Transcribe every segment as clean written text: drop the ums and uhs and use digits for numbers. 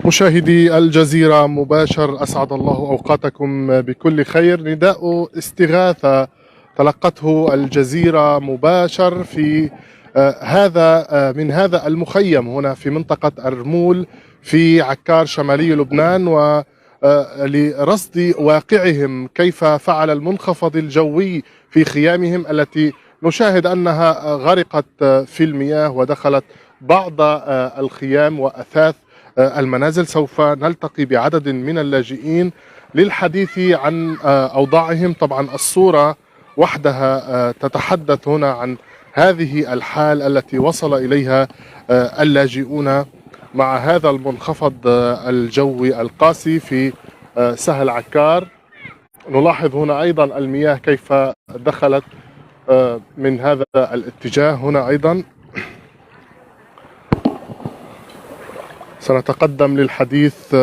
مشاهدي الجزيرة مباشر، أسعد الله أوقاتكم بكل خير. نداء استغاثة تلقته الجزيرة مباشر في من هذا المخيم هنا في منطقة أرمول في عكار شمالي لبنان، ولرصد واقعهم كيف فعل المنخفض الجوي في خيامهم التي نشاهد أنها غرقت في المياه ودخلت بعض الخيام وأثاث المنازل. سوف نلتقي بعدد من اللاجئين للحديث عن أوضاعهم. طبعا الصورة وحدها تتحدث هنا عن هذه الحال التي وصل إليها اللاجئون مع هذا المنخفض الجوي القاسي في سهل عكار. نلاحظ هنا أيضا المياه كيف دخلت من هذا الاتجاه. هنا أيضا سنتقدم للحديث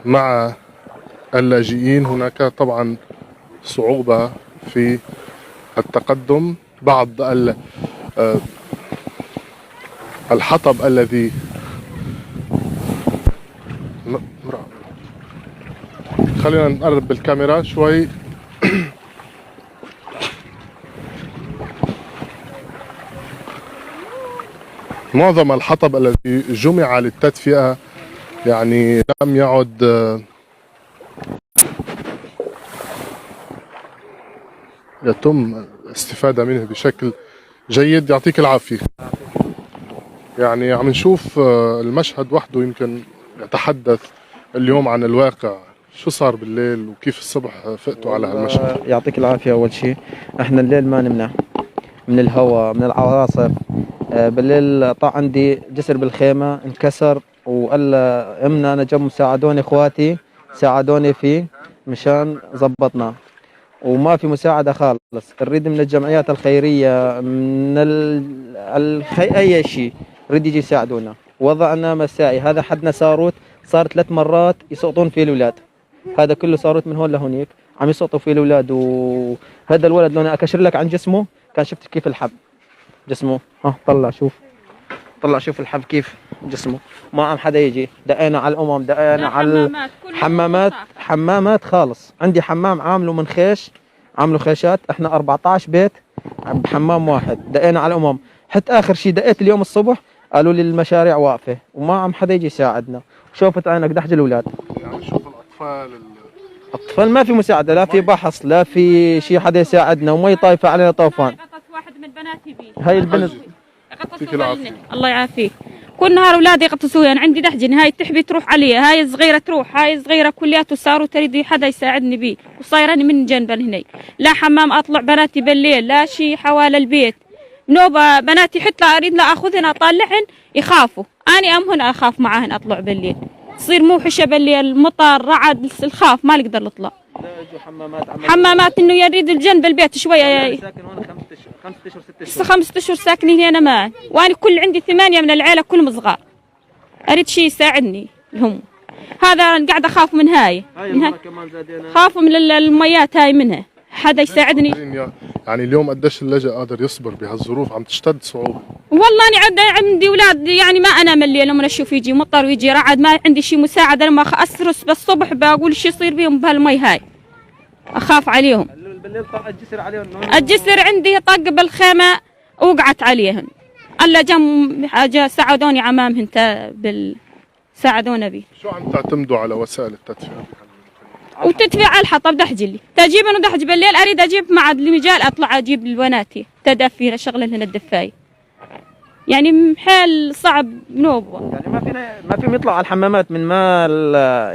مع اللاجئين. هناك طبعا صعوبة في التقدم، بعض الحطب الذي خلينا نقرب بالكاميرا شوي. معظم الحطب الذي جمع للتدفئة يعني لم يعد يتم الاستفادة منه بشكل جيد. يعطيك العافية. يعني عم نشوف المشهد وحده يمكن يتحدث اليوم عن الواقع. شو صار بالليل وكيف الصبح فقتوا على هالمشهد؟ يعطيك العافية. أول شيء احنا الليل ما نمنا من الهواء من العواصف. بالليل طلع عندي جسر بالخيمة انكسر، وقال امنا انا جم ساعدوني اخواتي ساعدوني فيه مشان زبطنا، وما في مساعدة خالص. نريد من الجمعيات الخيرية من أي شيء نريد يجي يساعدونا. وضعنا مسائي، هذا حدنا صاروت صار 3 مرات يسقطون فيه الأولاد. هذا كله صاروت من هون لهونيك عم يسقطوا فيه الأولاد. وهذا الولد لو أنا أكشر لك عن جسمه كان شفت كيف الحب جسمه. طلع شوف الحب كيف جسمه. ما عم حدا يجي. دقينا على الأمم، دقينا على حمامات خالص. عندي حمام عامله من خيش، عامله خيشات. احنا 14 بيت بحمام واحد. دقينا على الأمم. حتى آخر شيء دقيت اليوم الصبح قالوا لي المشاريع واقفة وما عم حدا يجي يساعدنا. شوفت أنا قدحج الأولاد. يعني شوف الأطفال ما في مساعدة، لا في بحص لا في شيء حدا يساعدنا، ومي طايفة علينا طوفان. واحد من بناتي بي هاي البنت الله يعافيك. كل نهار اولادي يغطسوا. يعني عندي دحجن، هاي تحبي تروح عليها، هاي الصغيره تروح، هاي الصغيره كلياته صاروا تريد حدا يساعدني بيه، وصايراني من جنبا هنا. لا حمام اطلع بناتي بالليل، لا شيء حوالي البيت. نوبه بناتي حتى اريد لا اخذهن اطلعهن يخافوا. اني امهن اخاف معاهن اطلع بالليل، تصير موحشه بالليل، مطر رعد الخاف ما نقدر نطلع. حمامات انه يريد الجنب البيت شويه. 5 اشهر ساكنين هنا معي، وانا كل عندي 8 من العيله كلهم صغار. اريد شيء يساعدني لهم. هذا قاعد اخاف من هاي خافوا من الميات هاي منها. حدا يساعدني. يعني اليوم قديش اللاجئ قادر يصبر بهالظروف؟ عم تشتد صعوبة. والله انا عندي اولاد، يعني ما انام الليل لما اشوف يجي مطر ويجي رعد، ما عندي شيء مساعده. لما اسرس بالصبح بقول شو يصير بيهم بهالمي هاي، اخاف عليهم. بالليل طق الجسر عليهم. الجسر عندي طق بالخيمه وقعت عليهم. الا جا ساعدوني عمامهن ساعدونا بيه. شو عم تعتمدوا على وسائل التدفئة؟ وتدفئ على الحطب دحجلي تجيبن ودحج بالليل. اريد اجيب مع المجال اطلع اجيب البناتي تدفي شغله لهن الدفايه. يعني حال صعب نوبه. يعني ما فيهم يطلعوا على الحمامات من ما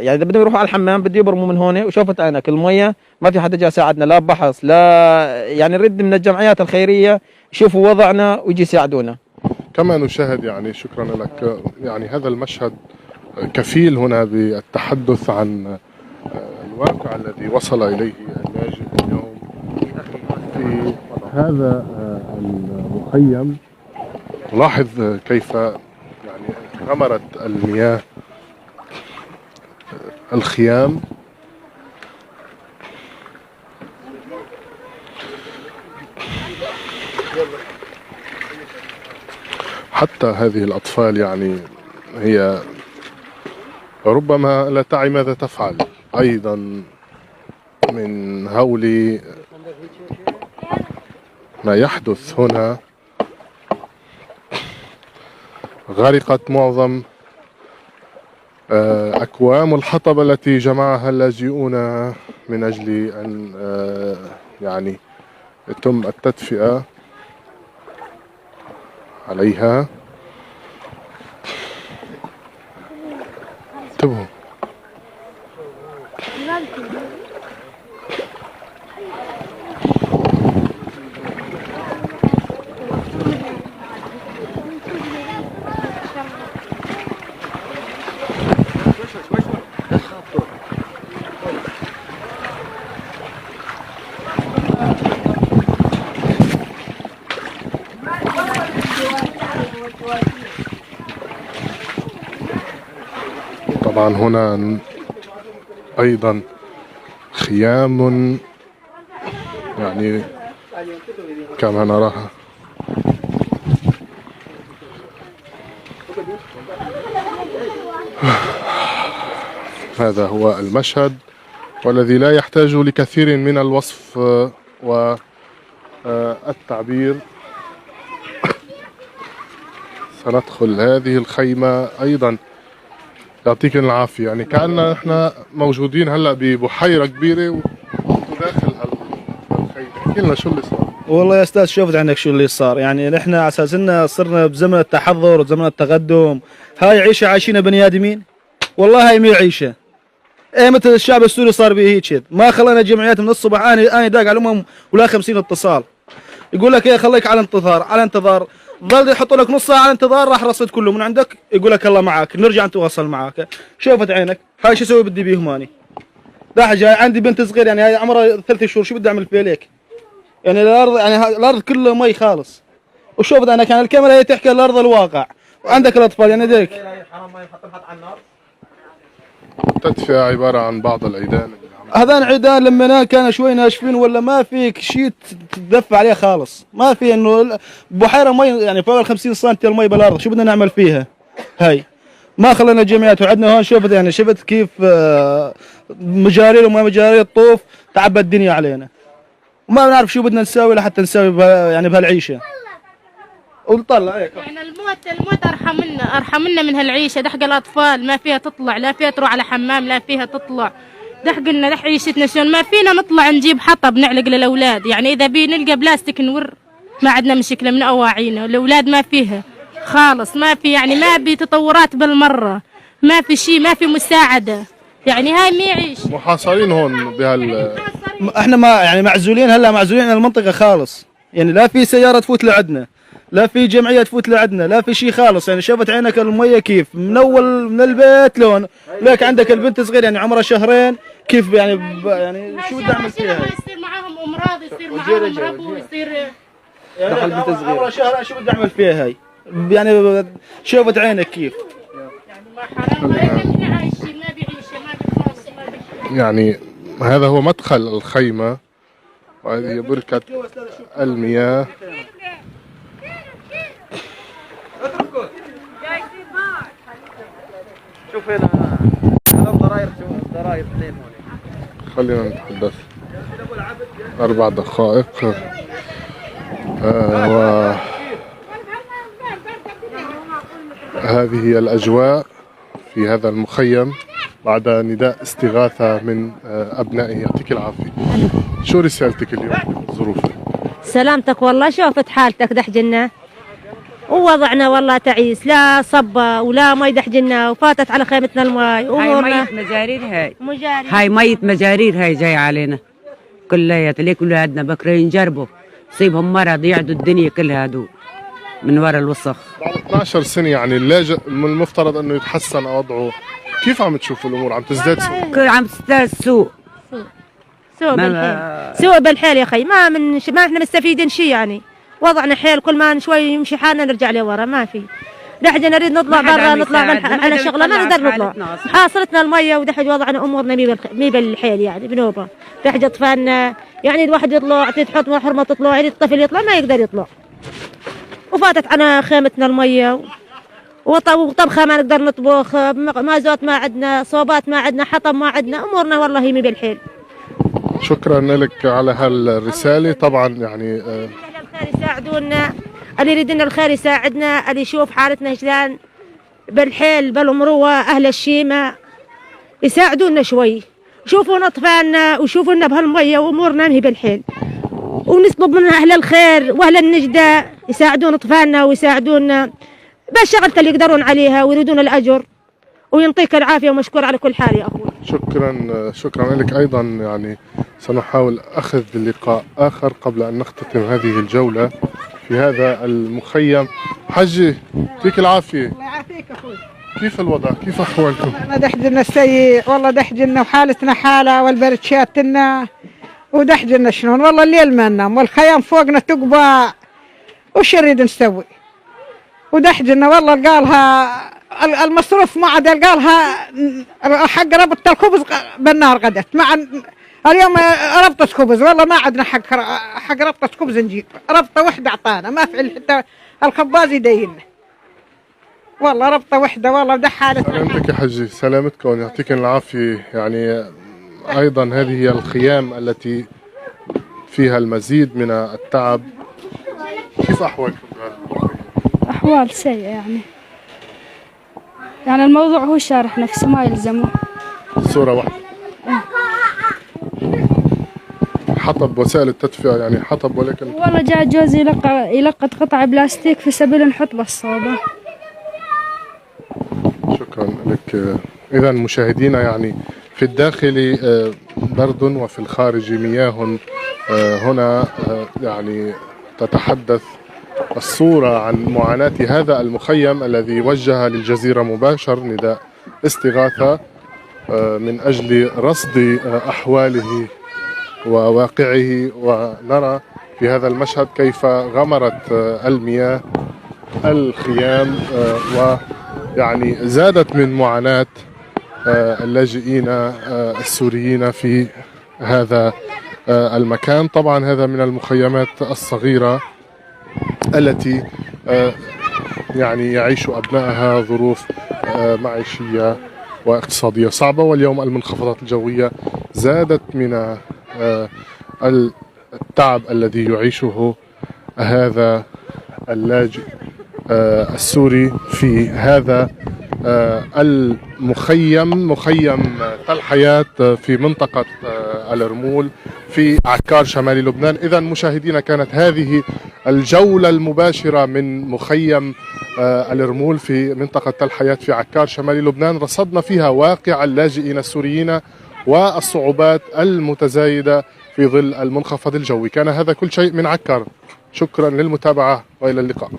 يعني اذا بدهم يروحوا على الحمام بده يبرموا من هون. وشوفت عينك الميه ما في حدا جاي يساعدنا، لا بحص لا. يعني نريد من الجمعيات الخيريه يشوفوا وضعنا ويجي يساعدونا. كما نشاهد، يعني شكرا لك، يعني هذا المشهد كفيل هنا بالتحدث عن الواقع الذي وصل إليه اللاجئ اليوم في هذا المخيم. لاحظ كيف يعني غمرت المياه الخيام. حتى هذه الأطفال يعني هي ربما لا تعي ماذا تفعل. أيضا من هول ما يحدث هنا، غرقت معظم أكوام الحطب التي جمعها اللاجئون من أجل أن يعني يتم التدفئة عليها. انتبهوا. طبعا هنا أيضا خيام يعني كما نراها. هذا هو المشهد والذي لا يحتاج لكثير من الوصف والتعبير. سندخل هذه الخيمة أيضا. يعطيك العافية. يعني كأننا احنا موجودين هلا ببحيرة كبيرة وداخل هالخيمة. احكي لنا شو اللي صار. والله يا استاذ شوفت عندك شو اللي صار. يعني نحن على اساس اننا صرنا بزمن التحضر وزمن التقدم. هاي عيشه عايشينها بني ادمين؟ والله هاي مي عيشه. ايه مثل الشعب السوري صار به هيك. ما خلينا جمعيات من الصبح. انا داق على الامم ولا 50 اتصال. يقول لك ايه خليك على انتظار على انتظار. ظل يحطوا لك نص ساعه على انتظار. راح رصيد كله من عندك. يقول لك الله معك نرجع نتواصل معك. شوفت عينك هاي شو اسوي بدي بيهم اني. راح جاي عندي بنت صغير يعني هاي عمرها 3 شهور. شو بدي اعمل فيها ليك؟ يعني الارض يعني الارض كلها مي خالص. وشوف انا كان الكاميرا هي تحكي الارض الواقع وعندك الاطفال يعني ديك. التدفئة عبارة عن بعض العيدان. هذان عيدان لما كان شوي ناشفين ولا ما فيك شيء تدفع عليه خالص. ما في انه بحيره مي يعني فوق ال 50 سم المي بالارض. شو بدنا نعمل فيها؟ هاي ما خلينا جمعيات وعندنا هون. شوفت يعني شفت كيف مجارير وما مجارير الطوف تعبى الدنيا علينا. وما بنعرف شو بدنا نساوي لحتى نساوي يعني بهالعيشه. ونطلع هيك يعني الموت ارحم منا من هالعيشه. دحق الاطفال ما فيها تطلع. لا فيها تروح على حمام لا فيها تطلع. دحق لنا دح عيشتنا شلون. ما فينا نطلع نجيب حطب نعلق للاولاد. يعني اذا نلقى بلاستيك نور. ما عندنا مشكله من اواعينا. الاولاد ما فيها خالص. ما في يعني ما في تطورات بالمره. ما في شيء ما في مساعده. يعني هاي مي عيش. محاصرين هون احنا ما يعني معزولين. هلا معزولين عن المنطقه خالص. يعني لا في سياره تفوت لعندنا لا في جمعيه تفوت لعندنا لا في شيء خالص. يعني شفت عينك الميه كيف من اول من البيت لون. لك عندك البنت صغيره يعني عمرها شهرين. كيف يعني يعني شو بدي اعمل فيها؟ يصير معاهم امراض يصير معاهم ربو يصير يعني عمرها شهرين. شو بدي اعمل فيها هاي؟ يعني شوفت عينك كيف. يعني ما حرام ما عايشين ما بيعيش ما بيخلص ما يعني هذا هو مدخل الخيمة وهذه بركة المياه. شوف هنا الضراير. شوف الضراير اثنين هون. خلينا نتحدث 4 دقائق. هذه هي الأجواء في هذا المخيم بعد نداء استغاثة من أبنائه. يعطيك العافية. شو رسالتك اليوم بالظروف؟ سلامتك والله. شوفت حالتك دحجنا ووضعنا والله تعيس. لا صبة ولا مي دحجنا وفاتت على خيمتنا المي. هاي مية مجارير. هاي مية مجارير هاي جاي علينا كلها. ليك ولادنا بكره ينجربوا يصيبهم مرض يعدوا الدنيا كلها هدول من وراء الوسخ. بعد 12 سنة يعني اللاجئ من المفترض انه يتحسن وضعه. كيف عم تشوفوا الامور عم تزداد سوء؟ كل عم تزداد سوء. سوء بالحيل يا اخي. ما احنا مستفيدين شيء. يعني وضعنا حيل كل ما شوي يمشي حالنا نرجع لورا. ما في دحجة نريد نطلع برا نطلع على شغله ما نقدر نطلع. حاصلتنا الميه ودحج وضعنا امورنا مي بالحيل يعني بنوبه. دحج اطفالنا يعني الواحد يطلع تحط حرمه تطلع يعني الطفل يطلع ما يقدر يطلع. وفاتت على خيمتنا الميه وطبخة ما نقدر نطبخ، مازوت ما عندنا، صوبات ما عندنا، حطب ما عندنا، أمورنا والله مي بالحيل. شكرا لك على هالرسالة. طبعا يعني الخير يساعدونا، اللي يريد لنا الخير يساعدنا، اللي يشوف حالتنا شلان بالحيل بالمروة، أهل الشيمة يساعدونا شوي، شوفونا أطفالنا وشوفونا بهالمية وأمورنا مي بالحيل، ونطلب من أهل الخير وأهل النجدة يساعدون أطفالنا ويساعدونا بالشغلة اللي يقدرون عليها ويريدون الأجر، ويعطيك العافية ومشكور على كل حال يا أخوي. شكرا لك أيضا. يعني سنحاول أخذ لقاء آخر قبل أن نختتم هذه الجولة في هذا المخيم. حجي يعطيك العافية. الله يعافيك أخوي. كيف الوضع؟ كيف أحوالكم؟ ما دحجنا سيء والله، دحجنا وحالتنا حالة، والبرد شاتنا ودحجنا شلون والله، الليل ما ننام والخيام فوقنا تقبع، وش نريد نسوي؟ ودحجنا والله قالها المصروف ما عاد، قالها حق ربطة الخبز بالنار غدت، مع اليوم ربطة خبز والله ما عندنا حق ربطة خبز نجيب، ربطة وحدة اعطانا، ما في حتى الخباز يدينا والله، ربطة وحدة والله. وده حالتنا. سلامتك يا حجي، سلامتكم يعطيكم العافية. يعني أيضا هذه هي الخيام التي فيها المزيد من التعب. كيف أحوالكم؟ أحوال سيئة يعني الموضوع هو شارح نفسه ما يلزمه. صورة واحدة. حطب وسائل التدفئة، يعني حطب، ولكن والله جاء جوزي يلقط قطع بلاستيك في سبيل نحط بالصوبة. شكرا لك. إذا مشاهدينا، يعني في الداخل برد وفي الخارج مياه. هنا يعني تتحدث الصورة عن معاناة هذا المخيم الذي وجه للجزيرة مباشر نداء استغاثة من أجل رصد أحواله وواقعه. ونرى في هذا المشهد كيف غمرت المياه الخيام، ويعني زادت من معاناة اللاجئين السوريين في هذا المكان. طبعا هذا من المخيمات الصغيرة التي يعني يعيش أبنائها ظروف معيشية واقتصادية صعبة. واليوم المنخفضات الجوية زادت من التعب الذي يعيشه هذا اللاجئ السوري في هذا المخيم، مخيم تل حياة في منطقة الرمول في عكار شمال لبنان. إذا مشاهدينا، كانت هذه الجولة المباشرة من مخيم الرمول في منطقة تل حياة في عكار شمال لبنان، رصدنا فيها واقع اللاجئين السوريين والصعوبات المتزايدة في ظل المنخفض الجوي. كان هذا كل شيء من عكار. شكرا للمتابعة وإلى اللقاء.